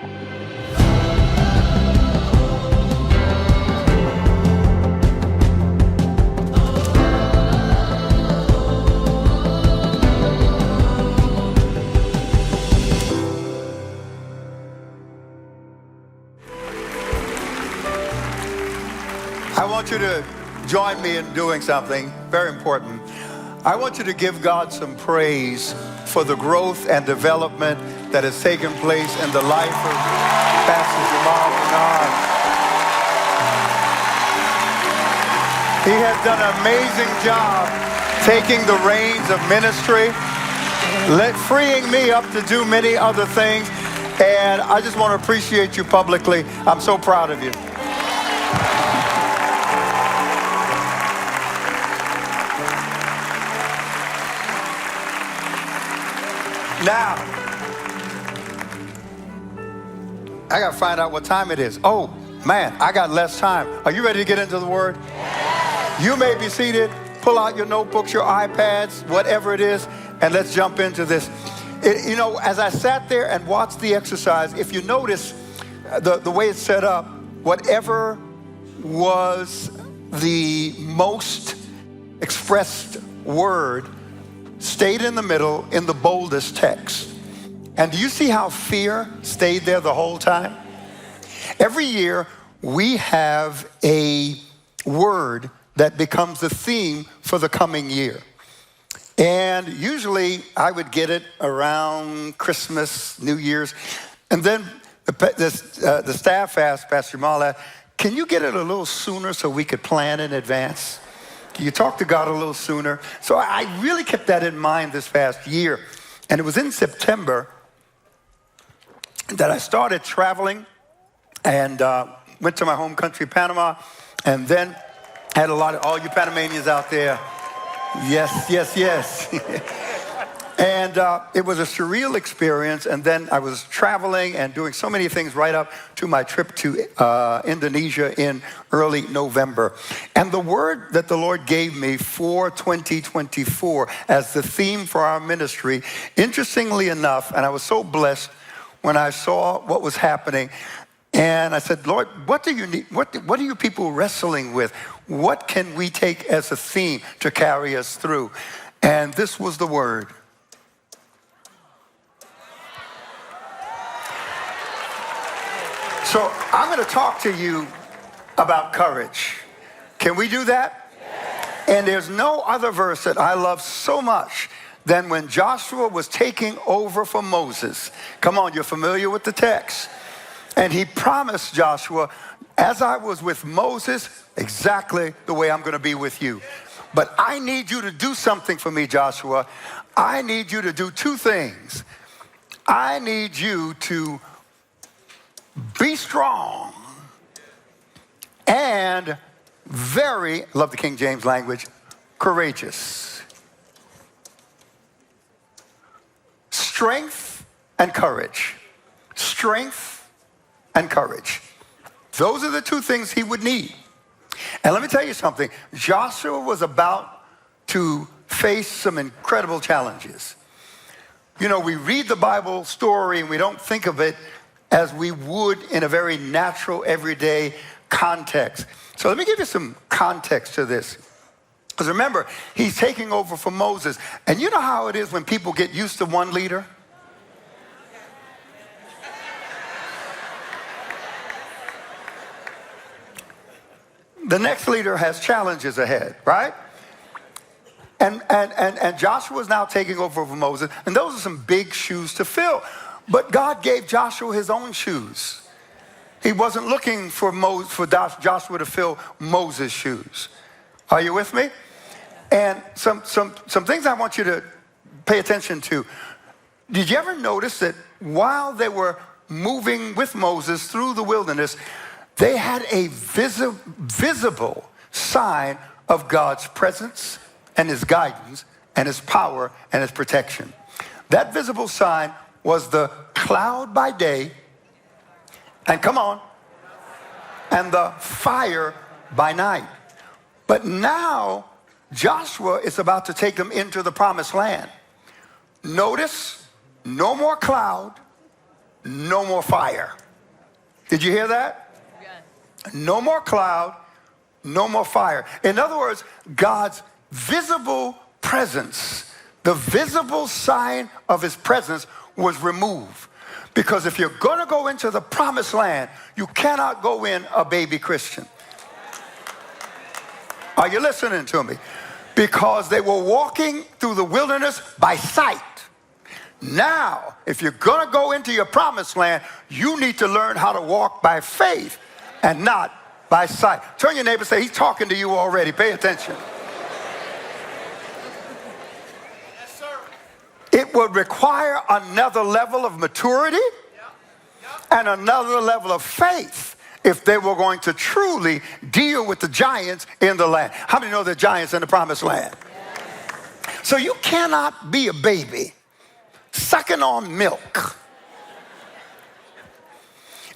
I want you to join me in doing something very important. I want you to give God some praise for the growth and development that has taken place in the life of Pastor Jamal Bernard. He has done an amazing job taking the reins of ministry, freeing me up to do many other things. And I just want to appreciate you publicly. I'm so proud of you. Now, I got to find out what time it is. Oh, man, I got less time. Are you ready to get into the Word? Yes. You may be seated. Pull out your notebooks, your iPads, whatever it is, and let's jump into this. As I sat there and watched the exercise, if you notice the way it's set up, whatever was the most expressed word stayed in the middle in the boldest text. And do you see how fear stayed there the whole time? Every year we have a word that becomes the theme for the coming year. And usually I would get it around Christmas, New Year's. And then the staff asked Pastor Jamal, can you get it a little sooner so we could plan in advance? You talk to God a little sooner. So I really kept that in mind this past year. And it was in September that I started traveling and went to my home country, Panama, and then had a lot of all you Panamanians out there. Yes, yes, yes. And it was a surreal experience. And then I was traveling and doing so many things right up to my trip to Indonesia in early November. And the word that the Lord gave me for 2024 as the theme for our ministry, interestingly enough, and I was so blessed when I saw what was happening. And I said, Lord, what do you need? What are you people wrestling with? What can we take as a theme to carry us through? And this was the word. So I'm going to talk to you about courage. Can we do that? Yes. And there's no other verse that I love so much than when Joshua was taking over for Moses. Come on, you're familiar with the text. And he promised Joshua, as I was with Moses, exactly the way I'm going to be with you. But I need you to do something for me, Joshua. I need you to do two things. I need you to be strong and very, love the King James language, courageous. Strength and courage. Strength and courage. Those are the two things he would need. And let me tell you something. Joshua was about to face some incredible challenges. You know, we read the Bible story and we don't think of it as we would in a very natural, everyday context. So let me give you some context to this. Because remember, he's taking over from Moses. And you know how it is when people get used to one leader? The next leader has challenges ahead, right? And Joshua is now taking over from Moses. And those are some big shoes to fill. But God gave Joshua his own shoes. He wasn't looking for Joshua to fill Moses' shoes. Are you with me? And some things I want you to pay attention to. Did you ever notice that while they were moving with Moses through the wilderness, they had a visible sign of God's presence and his guidance and his power and his protection? That visible sign was the cloud by day, and come on, and the fire by night. But now Joshua is about to take them into the promised land. Notice, no more cloud, no more fire. Did you hear that? Yeah. No more cloud, no more fire. In other words, God's visible presence, the visible sign of his presence was removed. Because if you're going to go into the promised land, you cannot go in a baby Christian. Are you listening to me? Because they were walking through the wilderness by sight. Now, if you're going to go into your promised land, you need to learn how to walk by faith and not by sight. Turn your neighbor and say, he's talking to you already. Pay attention. Yes, sir. It would require another level of maturity and another level of faith if they were going to truly deal with the giants in the land. How many know there are giants in the promised land? Yes. So you cannot be a baby sucking on milk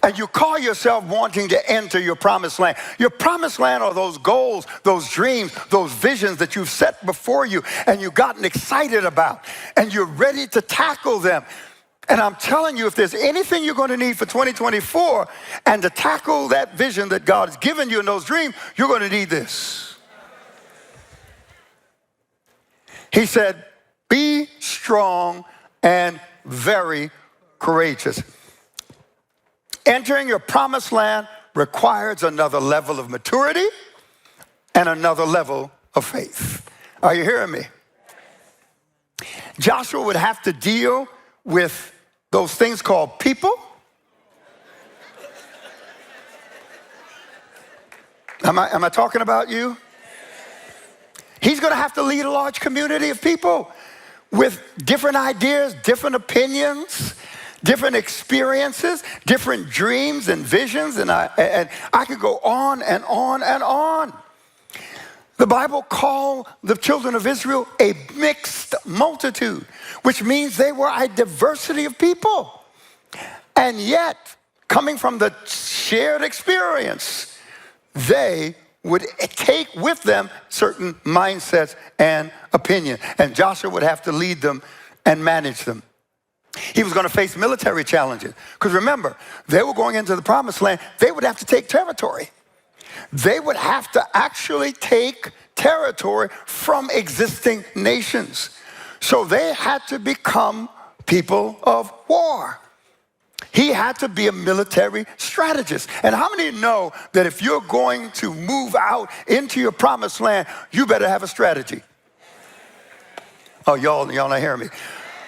and you call yourself wanting to enter your promised land. Your promised land are those goals, those dreams, those visions that you've set before you and you've gotten excited about and you're ready to tackle them. And I'm telling you, if there's anything you're going to need for 2024 and to tackle that vision that God has given you in those dreams, you're going to need this. He said, be strong and very courageous. Entering your promised land requires another level of maturity and another level of faith. Are you hearing me? Joshua would have to deal with those things called people. Am I talking about you? He's going to have to lead a large community of people with different ideas, different opinions, different experiences, different dreams and visions, and I could go on and on and on. The Bible called the children of Israel a mixed multitude, which means they were a diversity of people. And yet, coming from the shared experience, they would take with them certain mindsets and opinions. And Joshua would have to lead them and manage them. He was going to face military challenges. Because remember, they were going into the promised land. They would have to take territory. They would have to actually take territory from existing nations. So they had to become people of war. He had to be a military strategist. And how many know that if you're going to move out into your promised land, you better have a strategy? Oh, y'all not hearing me.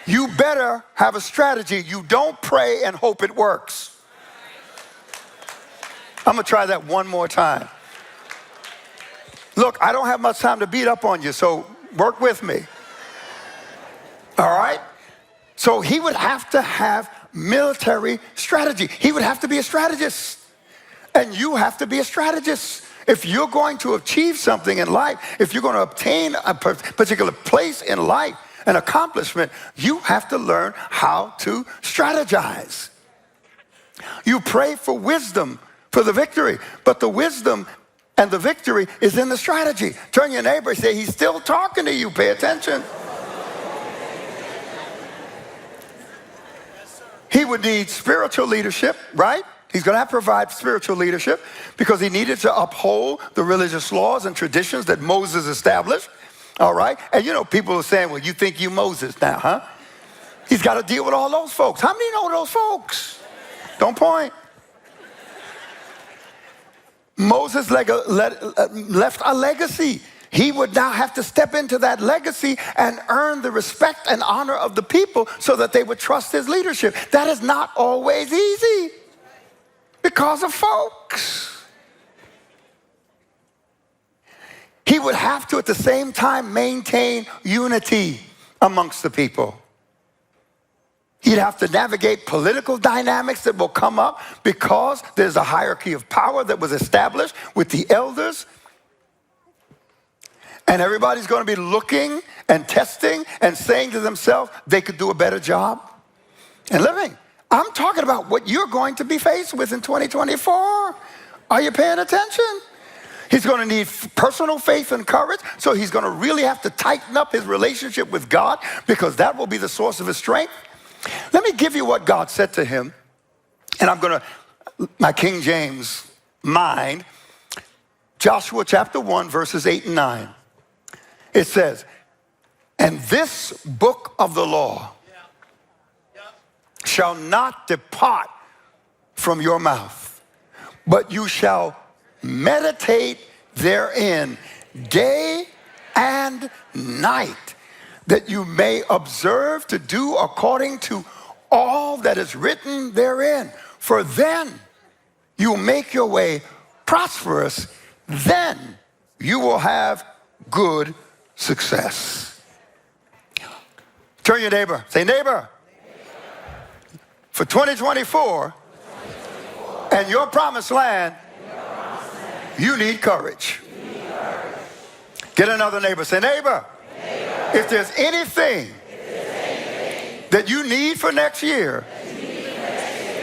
You better have a strategy. You don't pray and hope it works. I'm going to try that one more time. Look, I don't have much time to beat up on you, so work with me. All right? So he would have to have military strategy. He would have to be a strategist. And you have to be a strategist. If you're going to achieve something in life, if you're going to obtain a particular place in life, an accomplishment, you have to learn how to strategize. You pray for wisdom for the victory, but the wisdom and the victory is in the strategy. Turn your neighbor and say, he's still talking to you. Pay attention. He would need spiritual leadership, right? He's going to have to provide spiritual leadership because he needed to uphold the religious laws and traditions that Moses established. All right? And you know, people are saying, well, you think you Moses now, huh? He's got to deal with all those folks. How many know those folks? Don't point. Moses left a legacy. He would now have to step into that legacy and earn the respect and honor of the people so that they would trust his leadership. That is not always easy because of folks. He would have to, at the same time, maintain unity amongst the people. He'd have to navigate political dynamics that will come up because there's a hierarchy of power that was established with the elders. And everybody's going to be looking and testing and saying to themselves they could do a better job. And living, I'm talking about what you're going to be faced with in 2024. Are you paying attention? He's going to need personal faith and courage, so he's going to really have to tighten up his relationship with God because that will be the source of his strength. Let me give you what God said to him And I'm going to, my King James mind, Joshua chapter 1, verses 8 and 9. It says, and this book of the law shall not depart from your mouth, but you shall meditate therein day and night, that you may observe to do according to all that is written therein. For then you will make your way prosperous, then you will have good success. Turn your neighbor, say, neighbor, for 2024 and your promised land, you need courage. Get another neighbor, say, neighbor, if there's anything that you need for next year,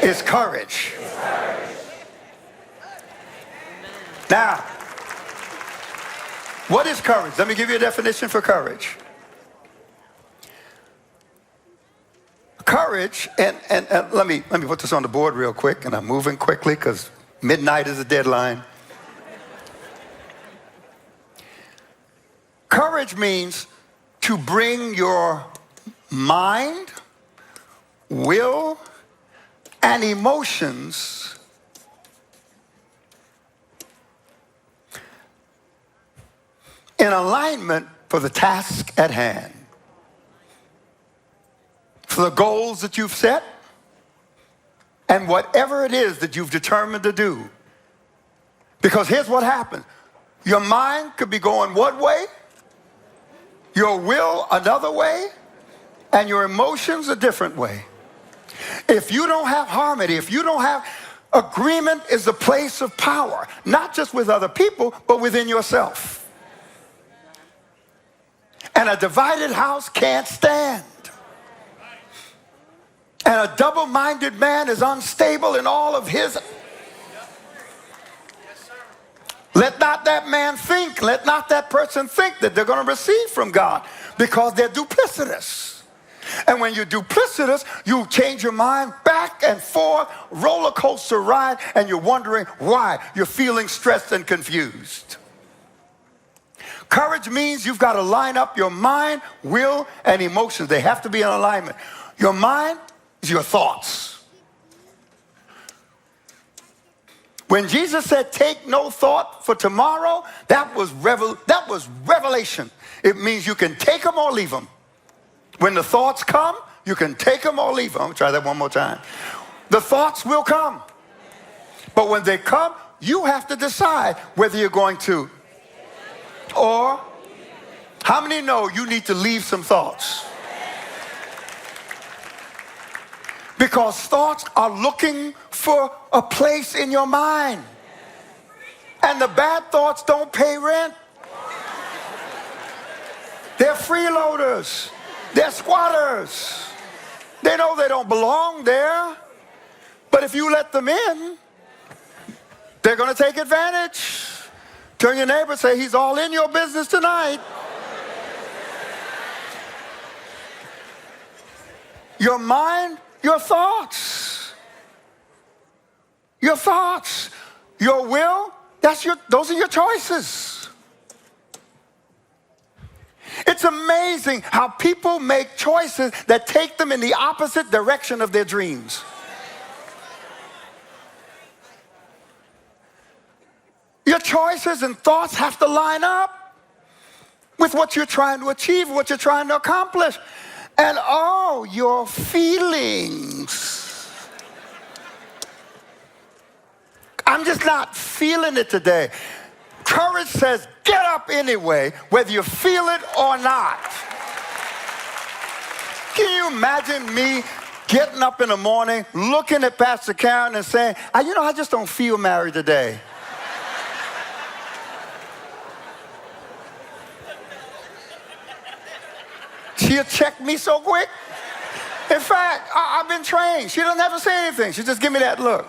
it's courage. Now, what is courage? Let me give you a definition for courage. Courage, and let me put this on the board real quick, and I'm moving quickly because midnight is the deadline. Courage means to bring your mind, will, and emotions in alignment for the task at hand, for the goals that you've set, and whatever it is that you've determined to do. Because here's what happens. Your mind could be going one way, your will another way, and your emotions a different way. If you don't have harmony, if you don't have agreement, is a place of power, not just with other people, but within yourself. And a divided house can't stand. And a double-minded man is unstable in all of his. Let not that man think, let not that person think that they're going to receive from God, because they're duplicitous. And when you're duplicitous, you change your mind back and forth, roller coaster ride, and you're wondering why. You're feeling stressed and confused. Courage means you've got to line up your mind, will, and emotions. They have to be in alignment. Your mind is your thoughts. When Jesus said, take no thought for tomorrow, that was revelation. It means you can take them or leave them. When the thoughts come, you can take them or leave them. I'm going to try that one more time. The thoughts will come. But when they come, you have to decide whether you're going to, or how many know you need to leave some thoughts? Because thoughts are looking for a place in your mind. And the bad thoughts don't pay rent. They're freeloaders. They're squatters. They know they don't belong there. But if you let them in, they're going to take advantage. Turn your neighbor and say, he's all in your business tonight. Your mind, your thoughts. Your thoughts. Your will, those are your choices. It's amazing how people make choices that take them in the opposite direction of their dreams. Your choices and thoughts have to line up with what you're trying to achieve, what you're trying to accomplish. And your feelings. I'm just not feeling it today. Courage says, get up anyway, whether you feel it or not. Can you imagine me getting up in the morning, looking at Pastor Karen and saying, I just don't feel married today. She'll check me so quick. In fact, I've been trained. She doesn't have to say anything. She just give me that look.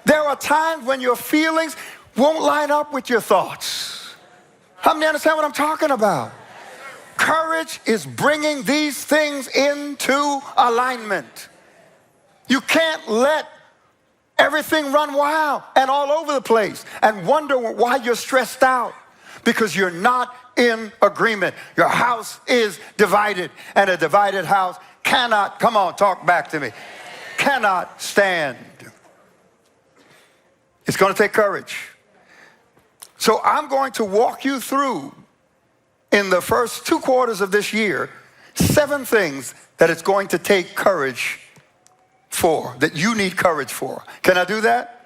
There are times when your feelings won't line up with your thoughts. How many understand what I'm talking about? Courage is bringing these things into alignment. You can't let everything run wild and all over the place and wonder why you're stressed out, because you're not in agreement. Your house is divided, and a divided house cannot, come on, talk back to me, cannot stand. It's going to take courage. So I'm going to walk you through, in the first 2 quarters of this year, 7 things that it's going to take courage for, that you need courage for. Can I do that?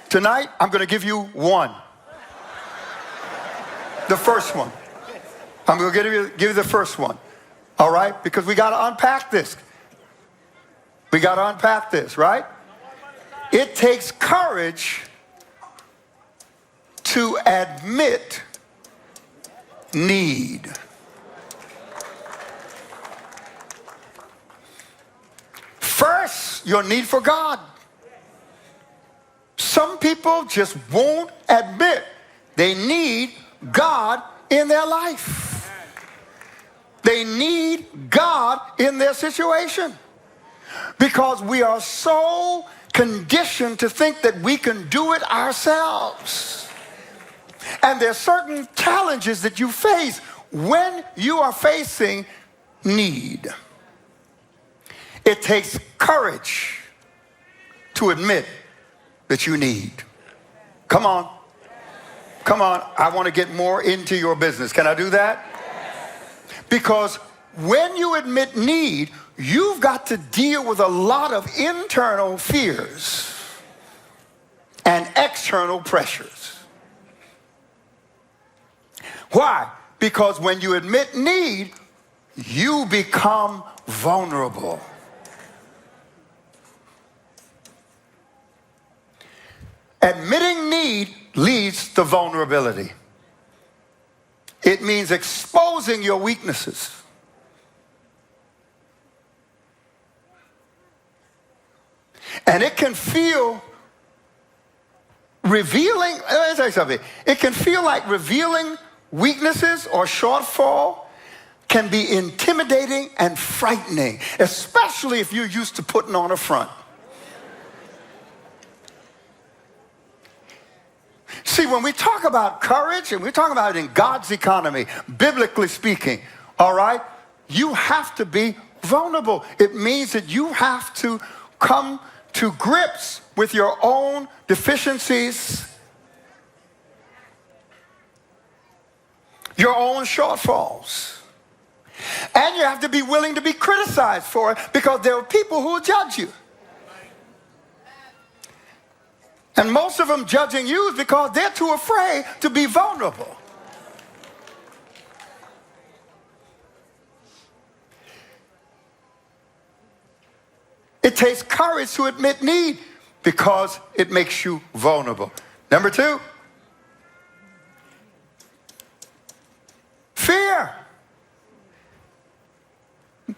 Tonight, I'm going to give you 1. The first one. I'm going to give you the first one. All right? Because we got to unpack this. We got to unpack this, right? It takes courage to admit need. First, your need for God. Some people just won't admit they need God in their life. They need God in their situation, because we are so conditioned to think that we can do it ourselves. And there are certain challenges that you face when you are facing need. It takes courage to admit that you need. Come on. Come on. I want to get more into your business. Can I do that? Because when you admit need, you've got to deal with a lot of internal fears and external pressures. Why? Because when you admit need, you become vulnerable. Admitting need leads to vulnerability. It means exposing your weaknesses. And it can feel revealing. Let me tell you something. It can feel like revealing weaknesses or shortfall can be intimidating and frightening, especially if you're used to putting on a front. See, when we talk about courage, and we talk about it in God's economy, biblically speaking, all right, you have to be vulnerable. It means that you have to come to grips with your own deficiencies, your own shortfalls. And you have to be willing to be criticized for it, because there are people who will judge you. And most of them judging you is because they're too afraid to be vulnerable. It takes courage to admit need, because it makes you vulnerable. Number 2, fear.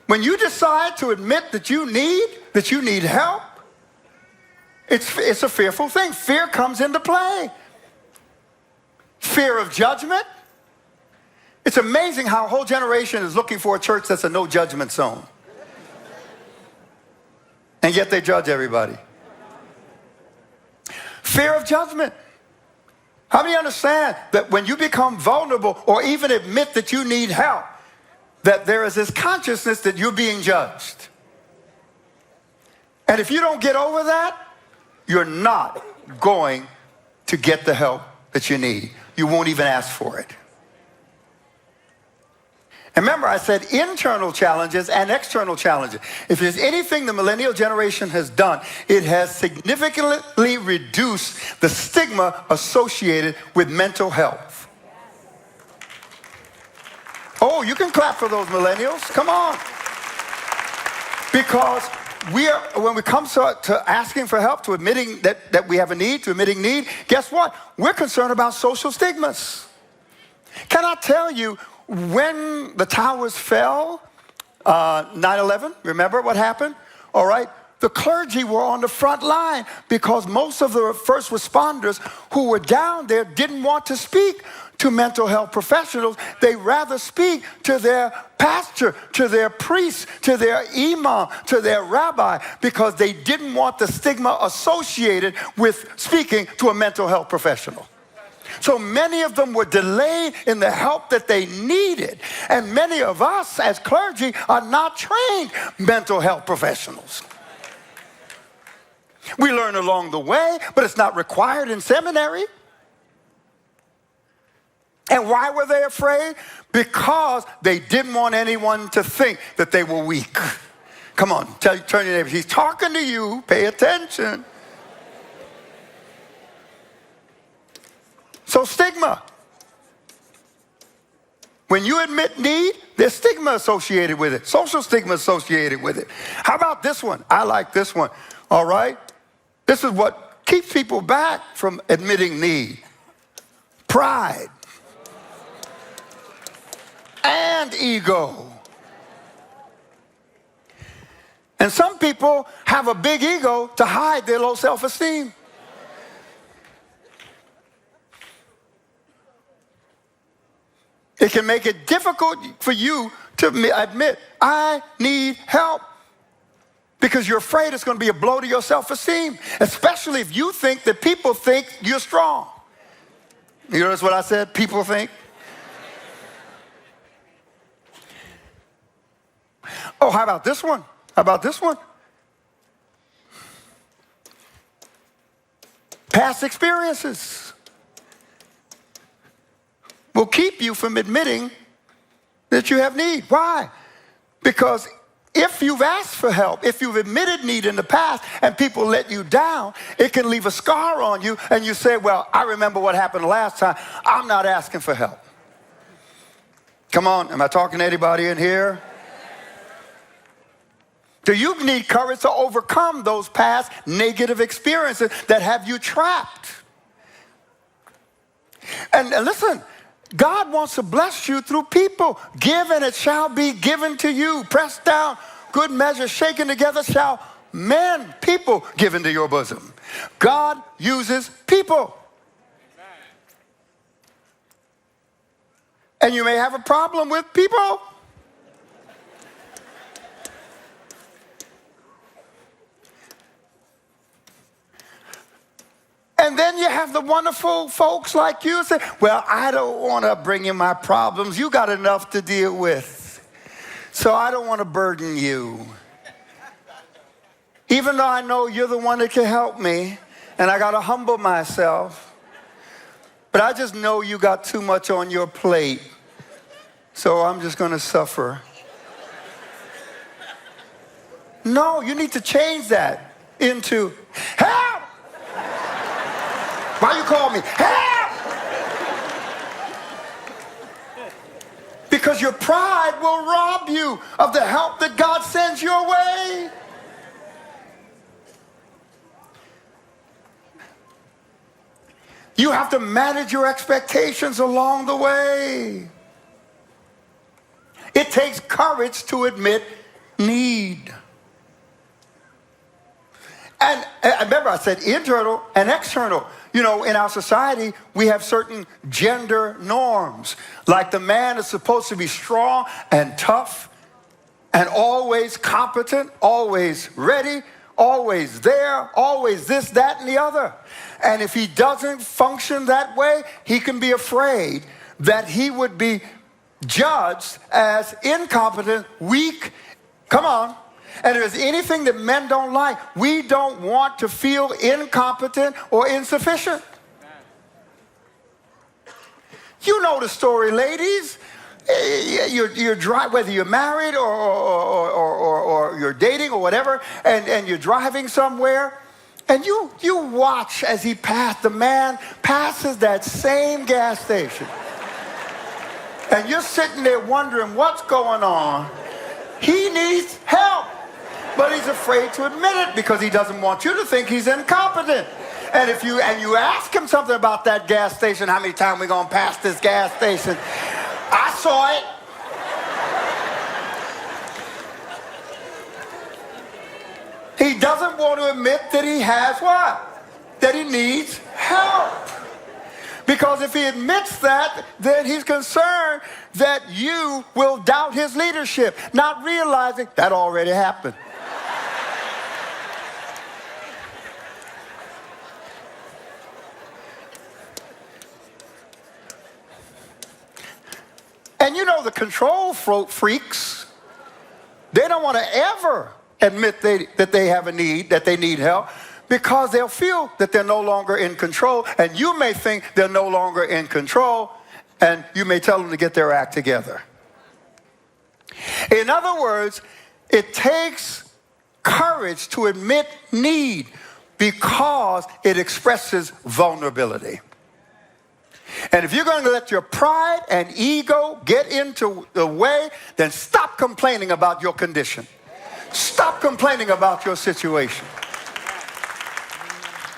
When you decide to admit that you need help, it's a fearful thing. Fear comes into play. Fear of judgment. It's amazing how a whole generation is looking for a church that's a no judgment zone. And yet they judge everybody. Fear of judgment. How many understand that when you become vulnerable or even admit that you need help, that there is this consciousness that you're being judged? And if you don't get over that, you're not going to get the help that you need. You won't even ask for it. And remember, I said internal challenges and external challenges. If there's anything the millennial generation has done, it has significantly reduced the stigma associated with mental health. Oh, you can clap for those millennials. Come on. Because when we come to asking for help, to admitting that we have a need, to admitting need, guess what? We're concerned about social stigmas. Can I tell you, when the towers fell, 9/11, remember what happened? All right, the clergy were on the front line, because most of the first responders who were down there didn't want to speak to mental health professionals. They rather speak to their pastor, to their priest, to their imam, to their rabbi, because they didn't want the stigma associated with speaking to a mental health professional. So many of them were delayed in the help that they needed. And many of us as clergy are not trained mental health professionals. We learn along the way, but it's not required in seminary. And why were they afraid? Because they didn't want anyone to think that they were weak. Come on, turn your neighbor. He's talking to you. Pay attention. So stigma. When you admit need, there's stigma associated with it. Social stigma associated with it. How about this one? I like this one. All right? This is what keeps people back from admitting need. Pride. And ego. And some people have a big ego to hide their low self-esteem. It can make it difficult for you to admit, I need help. Because you're afraid it's going to be a blow to your self-esteem, especially if you think that people think you're strong. You notice what I said? People think. Oh, how about this one? How about this one? Past experiences will keep you from admitting that you have need. Why? Because if you've asked for help, if you've admitted need in the past and people let you down, it can leave a scar on you and you say, well, I remember what happened last time. I'm not asking for help. Come on, am I talking to anybody in here? Do you need courage to overcome those past negative experiences that have you trapped? And listen, God wants to bless you through people. Give and it shall be given to you. Pressed down, good measure, shaken together shall men, people give into your bosom. God uses people. And you may have a problem with people. And then you have the wonderful folks like you say, well, I don't want to bring you my problems. You got enough to deal with. So I don't want to burden you. Even though I know you're the one that can help me, and I got to humble myself. But I just know you got too much on your plate. So I'm just going to suffer. No, you need to change that into help. Why you call me? Help! Because your pride will rob you of the help that God sends your way. You have to manage your expectations along the way. It takes courage to admit need. And remember, I said internal and external. You know, in our society, we have certain gender norms. Like the man is supposed to be strong and tough and always competent, always ready, always there, always this, that, and the other. And if he doesn't function that way, he can be afraid that he would be judged as incompetent, weak. Come on. And if there's anything that men don't like, we don't want to feel incompetent or insufficient. You know the story, ladies. You're whether you're married or you're dating or whatever, and you're driving somewhere, and you watch as the man passes that same gas station. And you're sitting there wondering what's going on. He needs help. But he's afraid to admit it because he doesn't want you to think he's incompetent. And if you ask him something about that gas station, how many times we gonna pass this gas station? I saw it. He doesn't want to admit that he has what? That he needs help. Because if he admits that, then he's concerned that you will doubt his leadership, not realizing that already happened. And you know the control freaks, they don't want to ever admit that they have a need, that they need help, because they'll feel that they're no longer in control, and you may think they're no longer in control, and you may tell them to get their act together. In other words, it takes courage to admit need because it expresses vulnerability. And if you're going to let your pride and ego get into the way, then stop complaining about your condition. Stop complaining about your situation.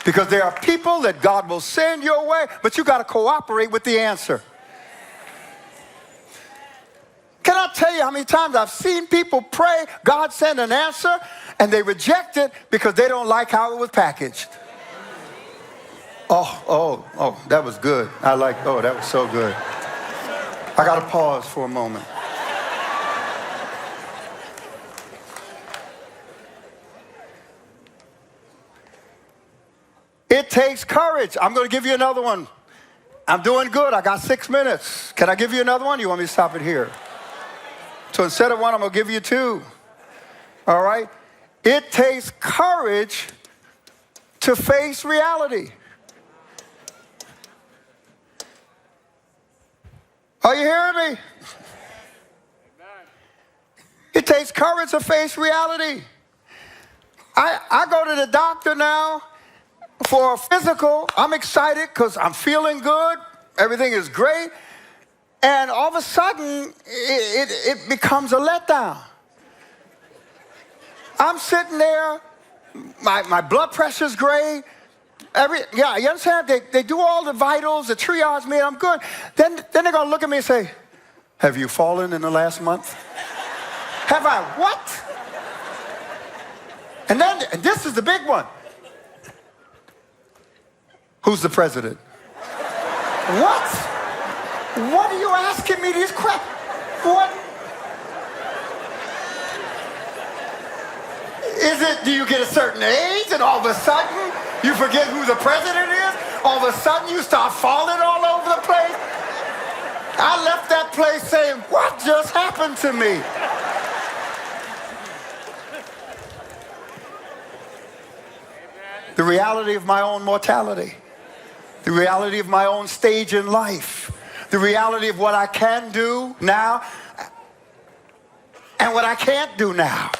Because there are people that God will send your way, but you got to cooperate with the answer. Can I tell you how many times I've seen people pray, God send an answer, and they reject it because they don't like how it was packaged. Oh, that was good. That was so good. I got to pause for a moment. It takes courage. I'm going to give you another one. I'm doing good. I got 6 minutes. Can I give you another one? You want me to stop it here? So instead of one, I'm going to give you two. All right? It takes courage to face reality. Are you hearing me? It takes courage to face reality. I go to the doctor now for a physical. I'm excited because I'm feeling good. Everything is great. And all of a sudden, it becomes a letdown. I'm sitting there. My blood pressure's great. You understand? They do all the vitals, the triage me, and I'm good. Then they're going to look at me and say, have you fallen in the last month? Have I what? And this is the big one. Who's the president? What? What are you asking me these questions? What? Is it, do you get a certain age and all of a sudden you forget who the president is? All of a sudden you start falling all over the place? I left that place saying, what just happened to me? The reality of my own mortality. The reality of my own stage in life. The reality of what I can do now and what I can't do now.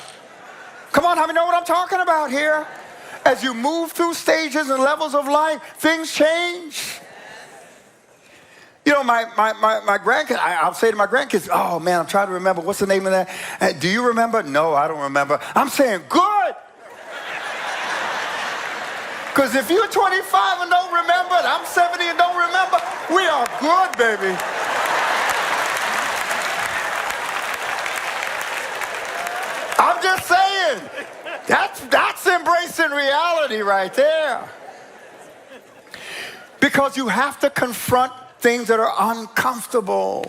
Come on, how many know what I'm talking about here? As you move through stages and levels of life, things change. You know, my grandkids, I'll say to my grandkids, oh man, I'm trying to remember, what's the name of that? Do you remember? No, I don't remember. I'm saying, good. Because if you're 25 and don't remember, and I'm 70 and don't remember, we are good, baby. I'm just saying, that's embracing reality right there. Because you have to confront things that are uncomfortable.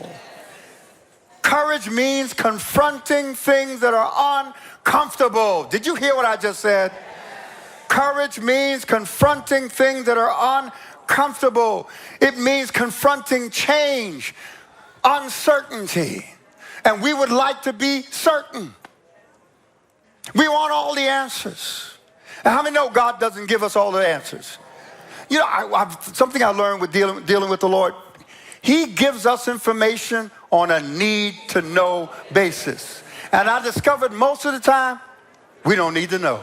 Courage means confronting things that are uncomfortable. Did you hear what I just said? Courage means confronting things that are uncomfortable. It means confronting change, uncertainty. And we would like to be certain. We want all the answers. And how many know God doesn't give us all the answers? You know, something I learned with dealing with the Lord. He gives us information on a need-to-know basis. And I discovered most of the time, we don't need to know.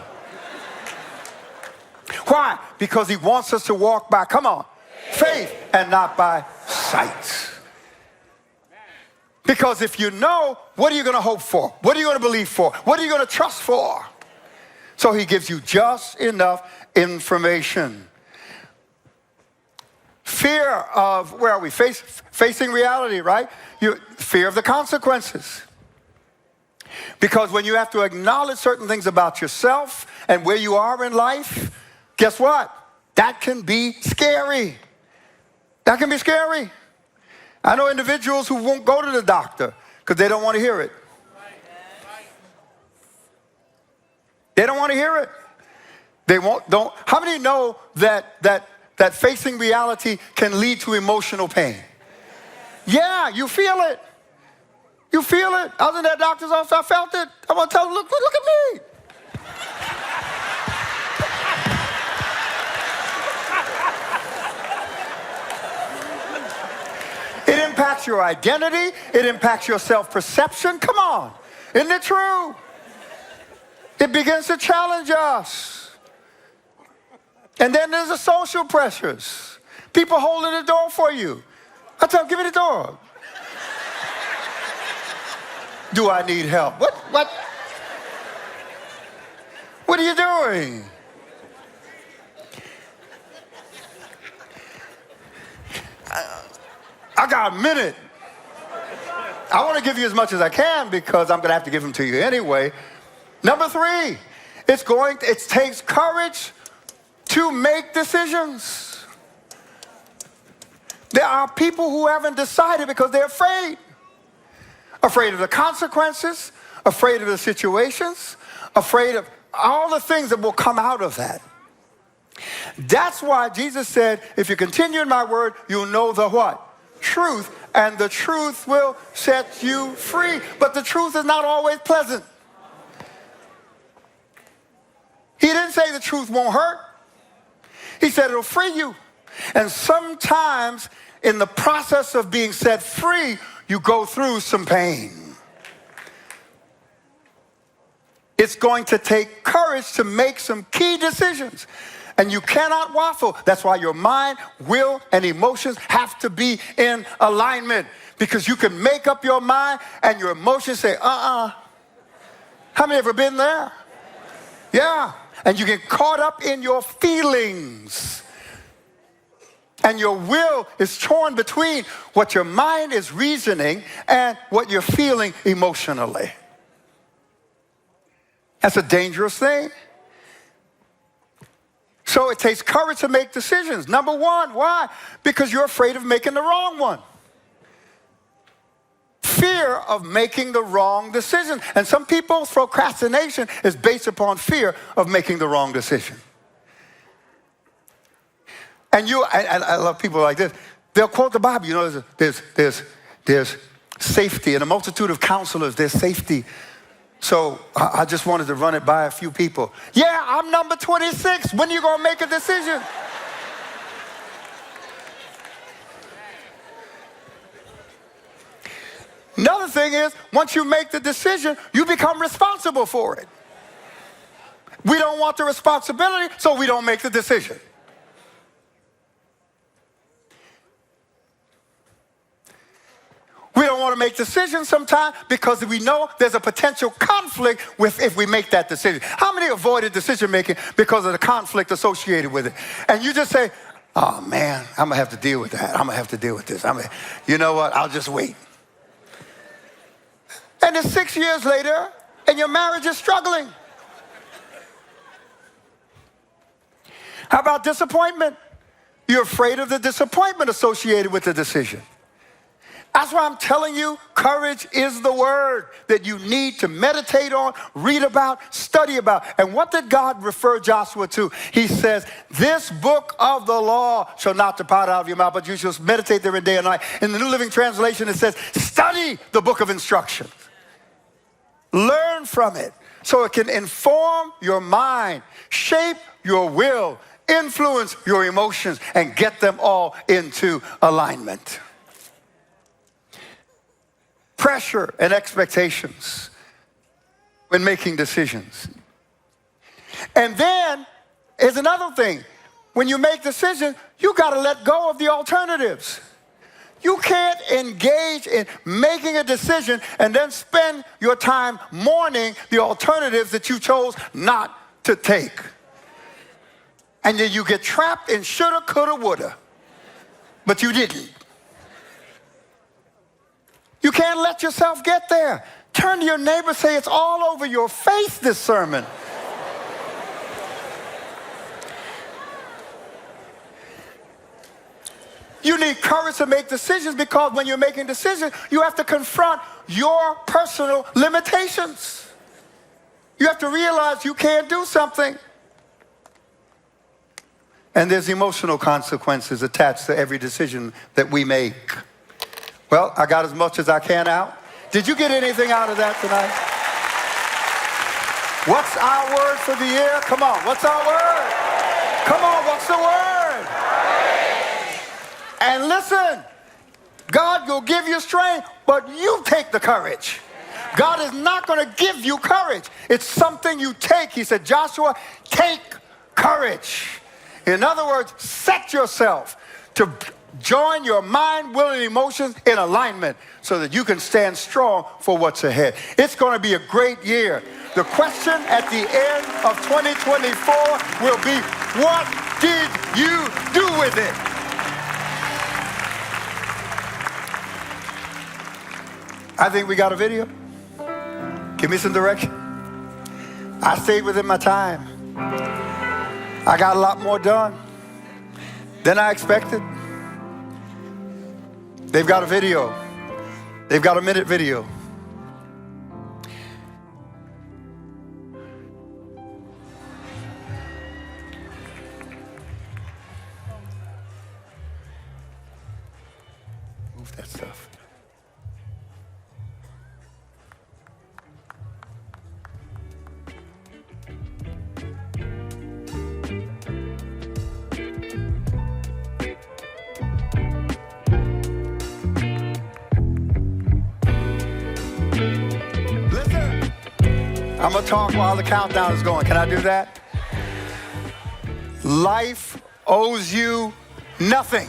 Why? Because he wants us to walk by, come on, faith and not by sight. Because if you know, what are you going to hope for? What are you going to believe for? What are you going to trust for? So he gives you just enough information. Fear of, where are we? Facing reality, right? Fear of the consequences. Because when you have to acknowledge certain things about yourself and where you are in life, guess what? That can be scary. That can be scary. I know individuals who won't go to the doctor because they don't want to hear it. They don't want to hear it. Don't. How many know that facing reality can lead to emotional pain? Yeah, you feel it. You feel it. I was in that doctor's office. I felt it. I want to tell them, look at me. It impacts your identity. It impacts your self-perception. Come on. Isn't it true? It begins to challenge us. And then there's the social pressures. People holding the door for you. I tell them, give me the door. Do I need help? What are you doing? I got a minute. I want to give you as much as I can because I'm going to have to give them to you anyway. Number 3, it takes courage to make decisions. There are people who haven't decided because they're afraid. Afraid of the consequences, afraid of the situations, afraid of all the things that will come out of that. That's why Jesus said, if you continue in my word, you'll know the what? Truth, and the truth will set you free. But the truth is not always pleasant. He didn't say the truth won't hurt. He said it'll free you. And sometimes in the process of being set free, you go through some pain. It's going to take courage to make some key decisions. And you cannot waffle. That's why your mind, will, and emotions have to be in alignment. Because you can make up your mind and your emotions say, How many ever been there? Yeah. And you get caught up in your feelings. And your will is torn between what your mind is reasoning and what you're feeling emotionally. That's a dangerous thing. So it takes courage to make decisions. Number 1, why? Because you're afraid of making the wrong one. Fear of making the wrong decision. And some people's procrastination is based upon fear of making the wrong decision. And I love people like this. They'll quote the Bible. You know, there's safety. In a multitude of counselors, there's safety. So I just wanted to run it by a few people. Yeah, I'm number 26. When are you going to make a decision? Another thing is, once you make the decision, you become responsible for it. We don't want the responsibility, so we don't make the decision. We don't want to make decisions sometimes because we know there's a potential conflict with if we make that decision. How many avoided decision making because of the conflict associated with it? And you just say, oh man, I'm going to have to deal with that. I'm going to have to deal with this. You know what? I'll just wait. And it's 6 years later and your marriage is struggling. How about disappointment? You're afraid of the disappointment associated with the decision. That's why I'm telling you, courage is the word that you need to meditate on, read about, study about. And what did God refer Joshua to? He says, this book of the law shall not depart out of your mouth, but you shall meditate therein day and night. In the New Living Translation, it says, study the book of instructions. Learn from it so it can inform your mind, shape your will, influence your emotions, and get them all into alignment. Pressure and expectations when making decisions. And then, here's another thing. When you make decisions, you got to let go of the alternatives. You can't engage in making a decision and then spend your time mourning the alternatives that you chose not to take. And then you get trapped in shoulda, coulda, woulda. But you didn't. You can't let yourself get there. Turn to your neighbor, say it's all over your face, this sermon. You need courage to make decisions, because when you're making decisions, you have to confront your personal limitations. You have to realize you can't do something. And there's emotional consequences attached to every decision that we make. Well, I got as much as I can out. Did you get anything out of that tonight? What's our word for the year? Come on, what's our word? Come on, what's the word? And listen, God will give you strength, but you take the courage. God is not going to give you courage. It's something you take. He said, Joshua, take courage. In other words, set yourself to join your mind, will, and emotions in alignment so that you can stand strong for what's ahead. It's going to be a great year. The question at the end of 2024 will be, what did you do with it? I think we got a video. Give me some direction. I stayed within my time. I got a lot more done than I expected. They've got a video. They've got a minute video. Move that stuff. I'm going to talk while the countdown is going. Can I do that? Life owes you nothing.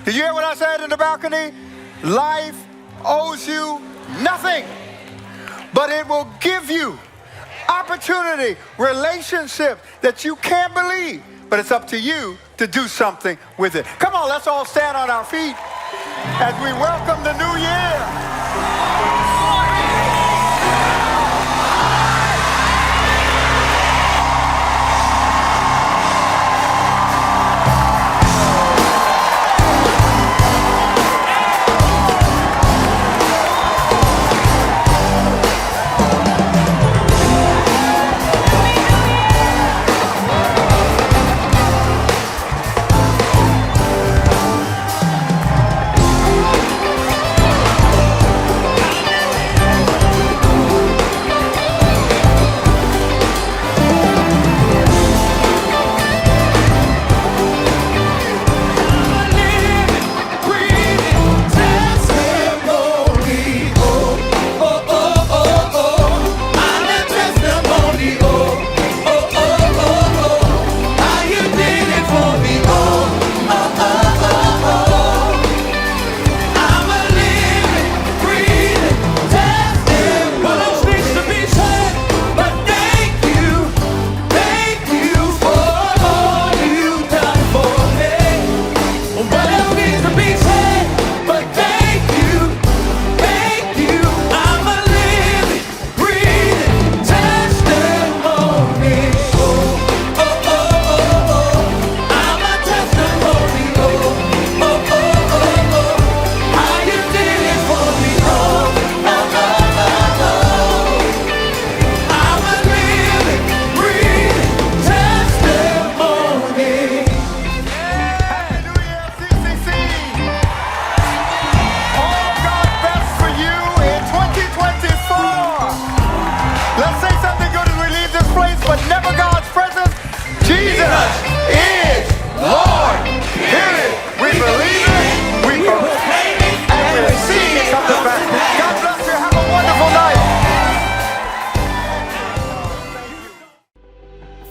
Did you hear what I said in the balcony? Life owes you nothing, but it will give you opportunity, relationship that you can't believe, but it's up to you to do something with it. Come on, let's all stand on our feet as we welcome the new year.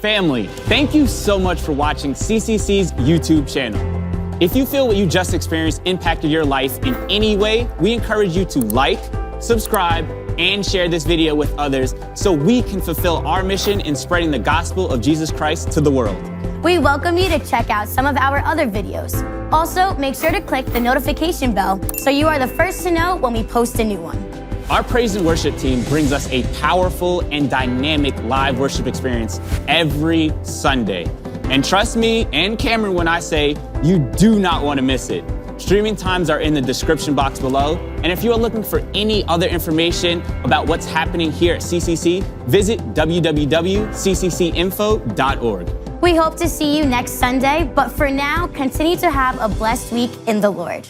Family, thank you so much for watching CCC's YouTube channel. If you feel what you just experienced impacted your life in any way, we encourage you to like, subscribe, and share this video with others so we can fulfill our mission in spreading the gospel of Jesus Christ to the world. We welcome you to check out some of our other videos. Also, make sure to click the notification bell so you are the first to know when we post a new one. Our praise and worship team brings us a powerful and dynamic live worship experience every Sunday. And trust me and Cameron when I say you do not want to miss it. Streaming times are in the description box below. And if you are looking for any other information about what's happening here at CCC, visit www.cccinfo.org. We hope to see you next Sunday, but for now, continue to have a blessed week in the Lord.